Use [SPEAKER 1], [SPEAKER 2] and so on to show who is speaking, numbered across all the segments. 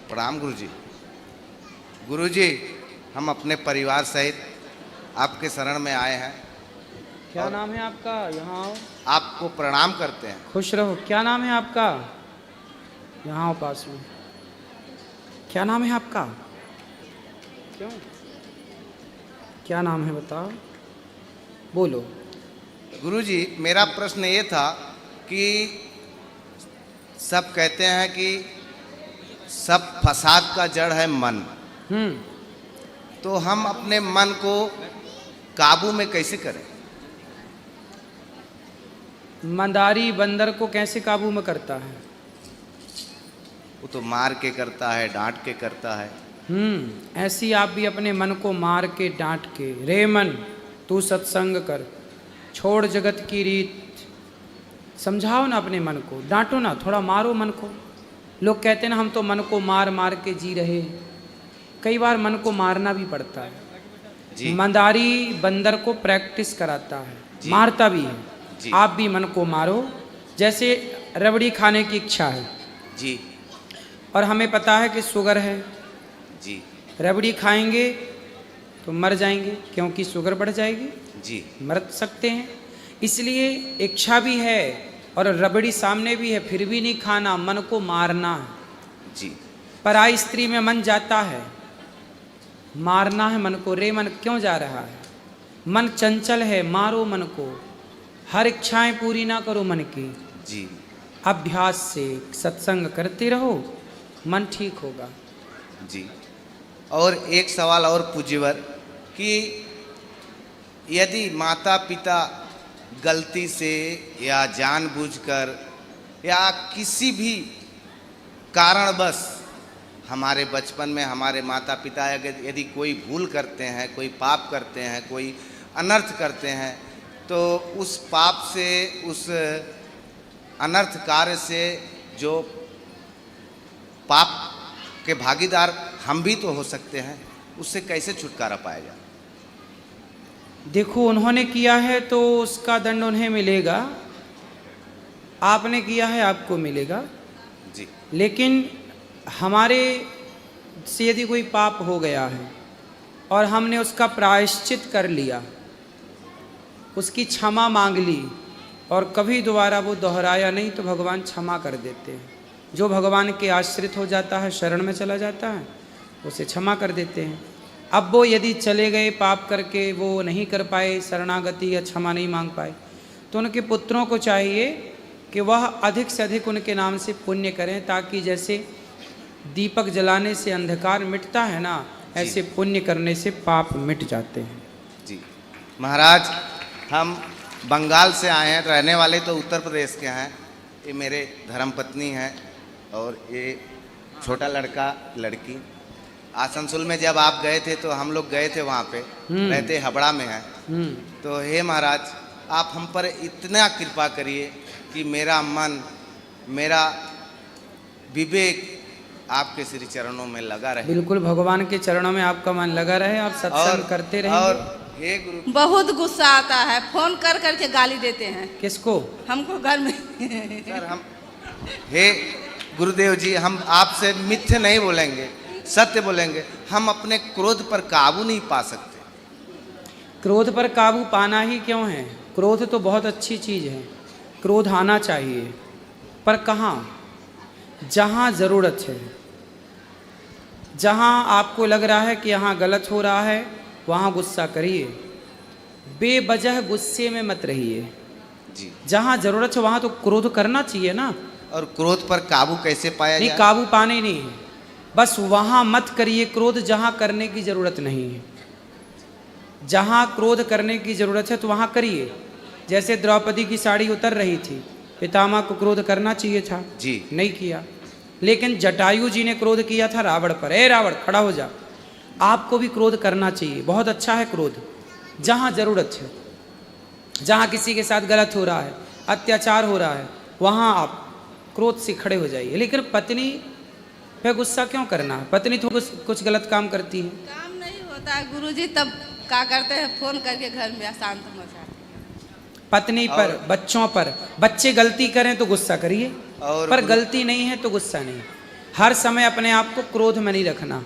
[SPEAKER 1] प्रणाम गुरुजी। गुरुजी, हम अपने परिवार सहित आपके शरण में आए हैं।
[SPEAKER 2] क्या नाम है आपका? यहाँ आओ।
[SPEAKER 1] आपको प्रणाम करते हैं।
[SPEAKER 2] खुश रहो। क्या नाम है आपका? यहाँ आओ पास में। क्या नाम है आपका? क्यों? क्या नाम है बताओ, बोलो।
[SPEAKER 1] गुरुजी, मेरा प्रश्न ये था कि सब कहते हैं कि सब फसाद का जड़ है मन, तो हम अपने मन को काबू में कैसे करें?
[SPEAKER 2] मंदारी बंदर को कैसे काबू में करता है?
[SPEAKER 1] वो तो मार के करता है, डांट के करता है।
[SPEAKER 2] ऐसी आप भी अपने मन को मार के डांट के, रे मन तू सत्संग कर, छोड़ जगत की रीत। समझाओ ना अपने मन को, डांटो ना, थोड़ा मारो मन को। लोग कहते हैं ना हम तो मन को मार मार के जी रहे। कई बार मन को मारना भी पड़ता है जी। मंदारी बंदर को प्रैक्टिस कराता है, मारता भी है जी। आप भी मन को मारो। जैसे रबड़ी खाने की इच्छा है
[SPEAKER 1] जी,
[SPEAKER 2] और हमें पता है कि शुगर है
[SPEAKER 1] जी।
[SPEAKER 2] रबड़ी खाएंगे तो मर जाएंगे, क्योंकि शुगर बढ़ जाएगी
[SPEAKER 1] जी,
[SPEAKER 2] मर सकते हैं। इसलिए इच्छा भी है और रबड़ी सामने भी है, फिर भी नहीं खाना, मन को मारना है
[SPEAKER 1] जी।
[SPEAKER 2] पराई स्त्री में मन जाता है, मारना है मन को। रे मन क्यों जा रहा है? मन चंचल है, मारो मन को। हर इच्छाएं पूरी ना करो मन की
[SPEAKER 1] जी।
[SPEAKER 2] अभ्यास से सत्संग करते रहो, मन ठीक होगा
[SPEAKER 1] जी। और एक सवाल और पूज्यवर कि यदि माता पिता गलती से या जानबूझकर या किसी भी कारणवश हमारे बचपन में हमारे माता पिता यदि कोई भूल करते हैं, कोई पाप करते हैं, कोई अनर्थ करते हैं, तो उस पाप से, उस अनर्थ कार्य से जो पाप के भागीदार हम भी तो हो सकते हैं, उससे कैसे छुटकारा पाया जाए?
[SPEAKER 2] देखो, उन्होंने किया है तो उसका दंड उन्हें मिलेगा, आपने किया है आपको मिलेगा
[SPEAKER 1] जी।
[SPEAKER 2] लेकिन हमारे से यदि कोई पाप हो गया है और हमने उसका प्रायश्चित कर लिया, उसकी क्षमा मांग ली और कभी दोबारा वो दोहराया नहीं, तो भगवान क्षमा कर देते हैं। जो भगवान के आश्रित हो जाता है, शरण में चला जाता है, उसे क्षमा कर देते हैं। अब वो यदि चले गए पाप करके, वो नहीं कर पाए शरणागति या क्षमा नहीं मांग पाए, तो उनके पुत्रों को चाहिए कि वह अधिक से अधिक उनके नाम से पुण्य करें, ताकि जैसे दीपक जलाने से अंधकार मिटता है ना, ऐसे पुण्य करने से पाप मिट जाते हैं
[SPEAKER 1] जी। महाराज, हम बंगाल से आए हैं, रहने वाले तो उत्तर प्रदेश के हैं। ये मेरे धर्मपत्नी हैं और ये छोटा लड़का लड़की। आसनसोल में जब आप गए थे तो हम लोग गए थे, वहाँ पे रहते हबड़ा में हैं। तो हे महाराज, आप हम पर इतना कृपा करिए कि मेरा मन, मेरा विवेक आपके श्री चरणों में लगा रहे।
[SPEAKER 2] बिल्कुल, भगवान के चरणों में आपका मन लगा रहे, आप सत्संग करते रहेंगे।
[SPEAKER 1] और हे गुरु,
[SPEAKER 3] बहुत गुस्सा आता है, फोन कर करके गाली देते हैं।
[SPEAKER 2] किसको?
[SPEAKER 3] हमको घर में।
[SPEAKER 1] सर हम, हे गुरुदेव जी, हम आपसे मिथ्य नहीं बोलेंगे, सत्य बोलेंगे। हम अपने क्रोध पर काबू नहीं पा सकते।
[SPEAKER 2] क्रोध पर काबू पाना ही क्यों है? क्रोध तो बहुत अच्छी चीज़ है, क्रोध आना चाहिए, पर कहाँ? जहाँ ज़रूरत है, जहाँ आपको लग रहा है कि यहाँ गलत हो रहा है, वहाँ गुस्सा करिए। बेवजह गुस्से में मत रहिए
[SPEAKER 1] जी।
[SPEAKER 2] जहाँ ज़रूरत है वहाँ तो क्रोध करना चाहिए ना।
[SPEAKER 1] और क्रोध पर काबू कैसे पाया
[SPEAKER 2] नहीं,
[SPEAKER 1] जाए?
[SPEAKER 2] काबू पाने नहीं है, बस वहाँ मत करिए क्रोध जहाँ करने की ज़रूरत नहीं है। जहाँ क्रोध करने की ज़रूरत है तो वहाँ करिए। जैसे द्रौपदी की साड़ी उतर रही थी, पितामह को क्रोध करना चाहिए था
[SPEAKER 1] जी,
[SPEAKER 2] नहीं किया। लेकिन जटायु जी ने क्रोध किया था रावण पर, ए रावण खड़ा हो जा। आपको भी क्रोध करना चाहिए, बहुत अच्छा है क्रोध। जहाँ ज़रूरत है, जहाँ किसी के साथ गलत हो रहा है, अत्याचार हो रहा है, वहाँ आप क्रोध से खड़े हो जाइए। लेकिन पत्नी पे गुस्सा क्यों करना है? पत्नी तो कुछ गलत काम करती है,
[SPEAKER 3] काम नहीं होता है गुरुजी, तब क्या करते हैं, फोन करके घर में अशांत मचाते हैं।
[SPEAKER 2] पत्नी पर, बच्चों पर। बच्चे गलती करें तो गुस्सा करिए,
[SPEAKER 1] और
[SPEAKER 2] पर गलती नहीं है तो गुस्सा नहीं। हर समय अपने आप को क्रोध में नहीं रखना,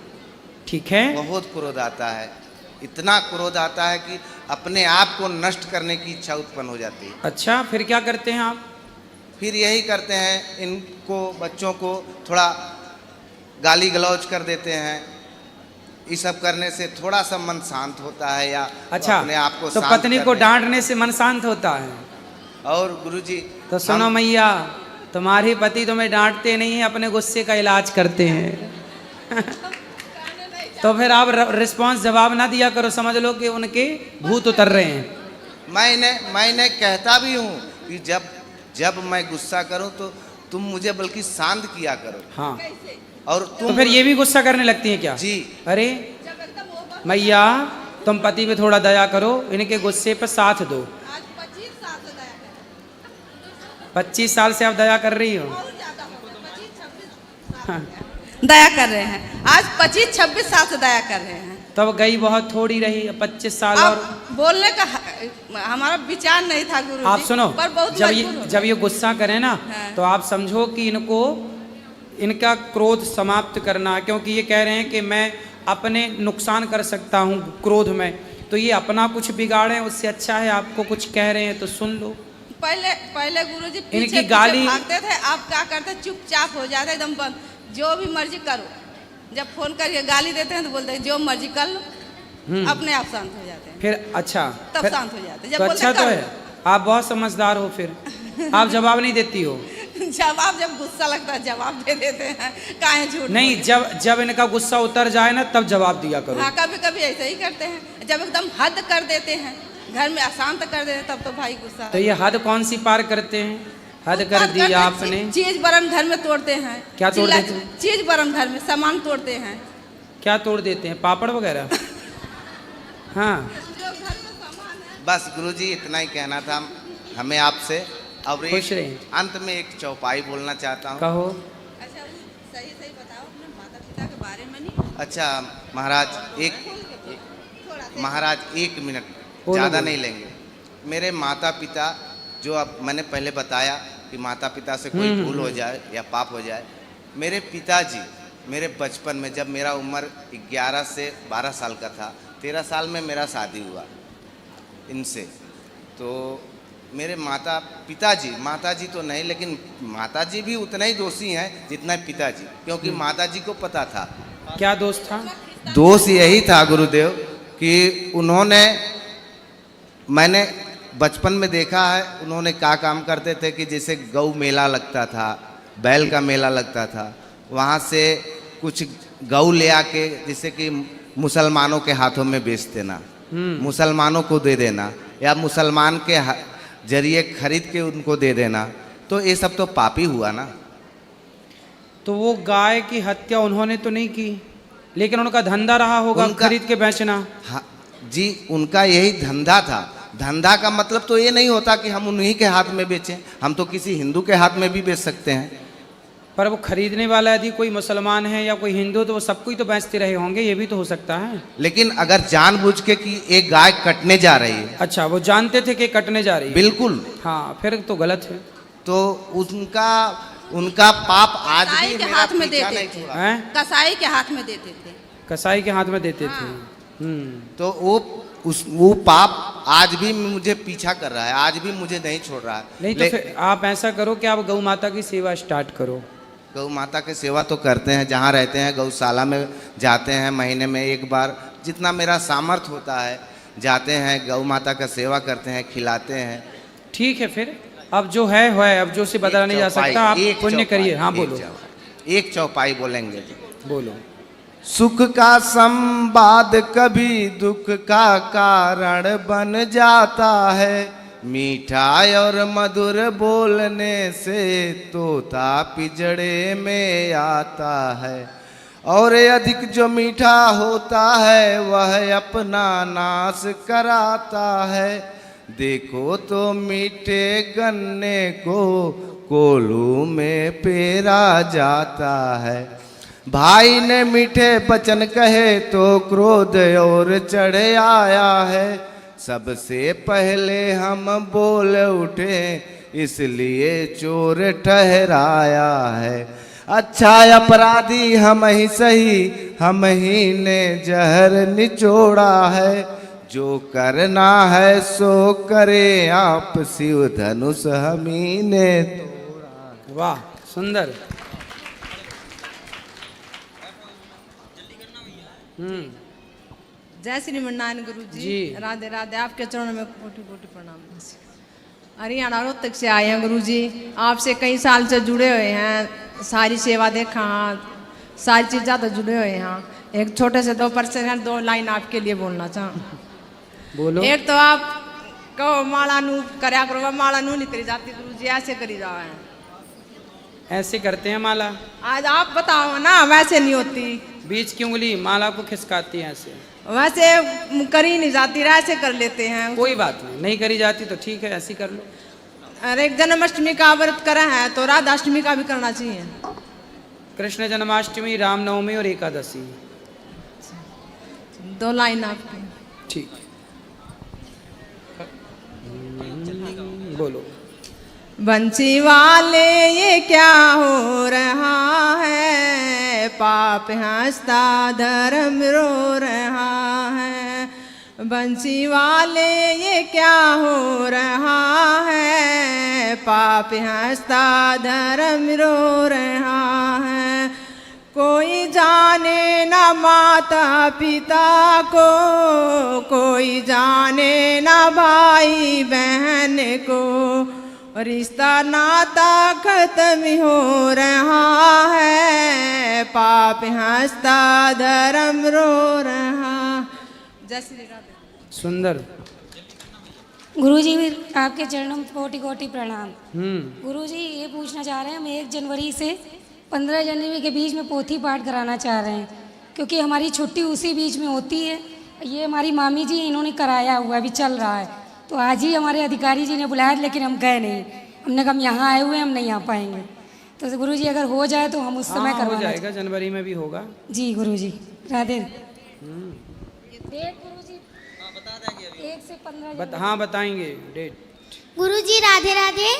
[SPEAKER 2] ठीक है?
[SPEAKER 1] बहुत क्रोध आता है, इतना क्रोध आता है कि अपने आप को नष्ट करने की इच्छा उत्पन्न हो जाती है।
[SPEAKER 2] अच्छा, फिर क्या करते हैं आप?
[SPEAKER 1] फिर यही करते हैं, इनको बच्चों को थोड़ा गाली गलौज कर देते हैं। ये सब करने से थोड़ा सा मन शांत होता है, या
[SPEAKER 2] अच्छा,
[SPEAKER 1] अपने आप को
[SPEAKER 2] तो
[SPEAKER 1] शांत
[SPEAKER 2] पत्नी को
[SPEAKER 1] करने-
[SPEAKER 2] डांटने से मन शांत होता है।
[SPEAKER 1] और गुरुजी
[SPEAKER 2] तो सुनो
[SPEAKER 1] हम-
[SPEAKER 2] मैया, तुम्हारे पति तुम्हें डांटते नहीं है, अपने गुस्से का इलाज करते हैं। तो फिर आप रिस्पांस जवाब ना दिया करो, समझ लो कि उनके भूत उतर रहे हैं।
[SPEAKER 1] मैंने कहता भी हूँ कि जब मैं गुस्सा करूँ तो तुम मुझे बल्कि शांत किया करो।
[SPEAKER 2] हाँ,
[SPEAKER 1] और
[SPEAKER 2] तो
[SPEAKER 1] तुम
[SPEAKER 2] फिर ये भी गुस्सा करने लगती हैं क्या?
[SPEAKER 1] जी।
[SPEAKER 2] अरे मैया, तुम पति पे थोड़ा दया करो, इनके गुस्से पे साथ दो।
[SPEAKER 3] आज 25 साल से दया कर रहे
[SPEAKER 2] 25 साल से आप दया कर रही हो?
[SPEAKER 3] हैं। और ज्यादा हो गए, 25-26 साल दया कर रहे हैं। आज 25-26 साल से दया कर रहे हैं।
[SPEAKER 2] तब गई बहुत थोड़ी रही, 25 साल
[SPEAKER 3] अब
[SPEAKER 2] और।
[SPEAKER 3] बोलने का हमारा विचार नहीं था गुरु
[SPEAKER 2] आप सुनो,
[SPEAKER 3] पर बहुत
[SPEAKER 2] जब ये गुस्सा करें ना,
[SPEAKER 3] हाँ।
[SPEAKER 2] तो आप समझो कि इनका क्रोध समाप्त करना, क्योंकि ये कह रहे हैं कि मैं अपने नुकसान कर सकता हूँ क्रोध में, तो ये अपना कुछ बिगाड़े, उससे अच्छा है आपको कुछ कह रहे हैं तो सुन लो।
[SPEAKER 3] पहले गुरुजी
[SPEAKER 2] इनकी
[SPEAKER 3] पीछे
[SPEAKER 2] गाली-
[SPEAKER 3] भागते थे, आप क्या करते, चुपचाप हो जाते एकदम बंद, जो भी मर्जी करो। जब फोन करके गाली देते हैं तो बोलते हैं जो मर्जी कर लो, अपने आप शांत हो जाते हैं।
[SPEAKER 2] फिर अच्छा,
[SPEAKER 3] तब
[SPEAKER 2] फिर
[SPEAKER 3] शांत हो जाते हैं। जब
[SPEAKER 2] तो
[SPEAKER 3] बोलते
[SPEAKER 2] अच्छा तो
[SPEAKER 3] कर
[SPEAKER 2] है, आप बहुत समझदार हो। फिर आप जवाब नहीं देती हो?
[SPEAKER 3] जवाब जब गुस्सा लगता है जवाब दे देते हैं, काहे झूठ
[SPEAKER 2] नहीं,
[SPEAKER 3] बोले।
[SPEAKER 2] जब इनका गुस्सा उतर जाए ना, तब जवाब दिया करो।
[SPEAKER 3] हाँ, कभी कभी ऐसे ही करते हैं, जब एकदम हद कर देते हैं, घर में अशांत कर देते हैं, तब तो भाई गुस्सा।
[SPEAKER 2] तो ये हद कौन सी पार करते हैं? हद कर दी आपने।
[SPEAKER 3] चीज बरन घर में तोड़ते हैं।
[SPEAKER 2] क्या तोड़ देते हैं?
[SPEAKER 3] चीज बरन घर में सामान तोड़ते हैं।
[SPEAKER 2] क्या तोड़ देते हैं? पापड़ वगैरह? हाँ,
[SPEAKER 3] जो घर में सामान है।
[SPEAKER 1] बस गुरुजी इतना ही कहना था हमें आपसे। और
[SPEAKER 2] खुश
[SPEAKER 1] एक
[SPEAKER 2] रहिए।
[SPEAKER 1] अंत में एक चौपाई बोलना चाहता हूँ।
[SPEAKER 2] कहो।
[SPEAKER 3] अच्छा, वो सही सही बताओ अपने माता पिता के बारे में। नहीं
[SPEAKER 1] अच्छा महाराज,
[SPEAKER 3] थोड़ा सा
[SPEAKER 1] महाराज 1 मिनट
[SPEAKER 2] बोलो,
[SPEAKER 1] ज़्यादा
[SPEAKER 2] बोलो।
[SPEAKER 1] नहीं लेंगे। मेरे माता पिता, जो अब मैंने पहले बताया कि माता पिता से कोई भूल हो जाए या पाप हो जाए, मेरे पिताजी मेरे बचपन में, जब मेरा उम्र 11 से 12 साल का था, 13 साल में मेरा शादी हुआ इनसे। तो मेरे माताजी तो नहीं, लेकिन माताजी भी उतना ही दोषी हैं जितना पिताजी, क्योंकि माताजी को पता था।
[SPEAKER 2] क्या दोस्त था?
[SPEAKER 1] दोष यही था गुरुदेव कि मैंने बचपन में देखा है, उन्होंने क्या काम करते थे कि जैसे गौ मेला लगता था, बैल का मेला लगता था, वहाँ से कुछ गौ ले आके जैसे कि मुसलमानों के हाथों में बेच देना, मुसलमानों को दे देना, या मुसलमान के जरिए खरीद के उनको दे देना, तो ये सब तो पापी हुआ ना।
[SPEAKER 2] तो वो गाय की हत्या उन्होंने तो नहीं की, लेकिन उनका धंधा रहा होगा खरीद के बेचना।
[SPEAKER 1] हाँ जी, उनका यही धंधा था। धंधा का मतलब तो ये नहीं होता कि हम उन्हीं के हाथ में बेचें, हम तो किसी हिंदू के हाथ में भी बेच सकते हैं।
[SPEAKER 2] पर वो खरीदने वाला यदि कोई मुसलमान है या कोई हिंदू, तो वो सबको ही तो बेचते रहे होंगे, ये भी तो हो सकता है।
[SPEAKER 1] लेकिन अगर जानबूझ के कि एक गाय कटने जा रही है,
[SPEAKER 2] अच्छा, वो जानते थे कि कटने जा रही है।
[SPEAKER 1] बिल्कुल,
[SPEAKER 2] हाँ, फिर तो गलत है।
[SPEAKER 1] तो उनका पाप आज
[SPEAKER 3] कसाई
[SPEAKER 1] भी
[SPEAKER 3] के
[SPEAKER 1] मेरा
[SPEAKER 3] हाथ में
[SPEAKER 1] पीछा
[SPEAKER 3] देते
[SPEAKER 1] नहीं
[SPEAKER 3] थे।
[SPEAKER 1] छोड़ा।
[SPEAKER 2] हैं?
[SPEAKER 3] कसाई के हाथ में देते थे।
[SPEAKER 2] कसाई के हाथ में देते थे।
[SPEAKER 3] हाँ।
[SPEAKER 1] तो वो पाप आज भी मुझे पीछा कर रहा है, आज भी मुझे नहीं छोड़ रहा है।
[SPEAKER 2] नहीं तो फिर आप ऐसा करो कि आप गौ माता की सेवा स्टार्ट करो।
[SPEAKER 1] गौ माता की सेवा तो करते हैं, जहाँ रहते हैं गौशाला में जाते हैं, महीने में एक बार जितना मेरा सामर्थ्य होता है जाते हैं, गौ माता का सेवा करते हैं, खिलाते हैं।
[SPEAKER 2] ठीक है, फिर अब जो है अब जो से बदला नहीं जा सकता, आप पुण्य करिए। हाँ बोलो।
[SPEAKER 1] एक चौपाई बोलेंगे।
[SPEAKER 2] बोलो।
[SPEAKER 1] सुख का संवाद कभी दुख का कारण बन जाता है, मीठा और मधुर बोलने से तोता पिंजड़े में आता है, और अधिक जो मीठा होता है वह अपना नाश कराता है। देखो तो मीठे गन्ने को कोल्हू में पेरा जाता है। भाई ने मीठे वचन कहे तो क्रोध और चढ़ आया है, सबसे पहले हम बोल उठे इसलिए चोर ठहराया है। अच्छा अपराधी हम ही सही, हम ही ने जहर निचोड़ा है। जो करना है सो करे, आप शिव धनुष हम ही ने तोड़ा।
[SPEAKER 2] वाह, सुंदर।
[SPEAKER 4] जय श्री मन्नारायण गुरु
[SPEAKER 2] जी।
[SPEAKER 4] जी, राधे राधे। आपके चरणों में कोटि कोटि प्रणाम। हरियाणा रोहतक से आए हैं गुरु जी, आपसे कई साल से जुड़े हुए हैं, सारी सेवा देखा, सारी चीज़ें तो जुड़े हुए हैं। एक छोटे से 2% 2 लाइन आपके लिए बोलना चाहूँ।
[SPEAKER 2] बोलो।
[SPEAKER 4] एक तो आप कहो माला नू करया करो, माला नू नहीं करी जाती गुरु जी, ऐसे करी जाओ है।
[SPEAKER 2] ऐसे करते हैं माला।
[SPEAKER 4] आज आप बताओ ना, वैसे नहीं होती।
[SPEAKER 2] बीच की उंगली माला को खिसकाती है ऐसे।
[SPEAKER 4] वैसे करी नहीं जाती, ऐसे कर लेते हैं।
[SPEAKER 2] कोई बात नहीं, नहीं करी जाती तो ठीक है, ऐसी कर लो।
[SPEAKER 4] अरे एक जन्माष्टमी का व्रत करा है तो राधाष्टमी का भी करना चाहिए।
[SPEAKER 2] कृष्ण जन्माष्टमी, रामनवमी और एकादशी।
[SPEAKER 4] 2 लाइन आपकी।
[SPEAKER 2] ठीक। बोलो।
[SPEAKER 4] बंसी वाले ये क्या हो रहा है, पाप हंसता धर्म रो रहा है। बंसी वाले ये क्या हो रहा है, पाप हंसता धर्म रो रहा है। कोई जाने न माता पिता को, कोई जाने न भाई बहन को, रिश्ता नाता खत्म हो रहा है, पाप हंसता धर्म रो रहा। जय श्री राधे।
[SPEAKER 2] सुंदर।
[SPEAKER 5] गुरुजी आपके चरणों में कोटि कोटि प्रणाम। गुरुजी ये पूछना चाह रहे हैं, हम 1 जनवरी से 15 जनवरी के बीच में पोथी पाठ कराना चाह रहे हैं, क्योंकि हमारी छुट्टी उसी बीच में होती है। ये हमारी मामी जी इन्होंने कराया हुआ अभी चल रहा है, तो आज ही हमारे अधिकारी जी ने बुलाया, लेकिन हम गए नहीं। हमने कहा हम यहाँ आए हुए हम नहीं आ पाएंगे, तो गुरुजी अगर हो जाए तो हम उस समय करवाना।
[SPEAKER 2] हो जाएगा, जनवरी में भी होगा।
[SPEAKER 5] जी गुरुजी, राधे। डेट गुरुजी बता देंगे 1 से 15
[SPEAKER 2] हाँ बताएंगे डेट।
[SPEAKER 6] गुरुजी राधे राधे।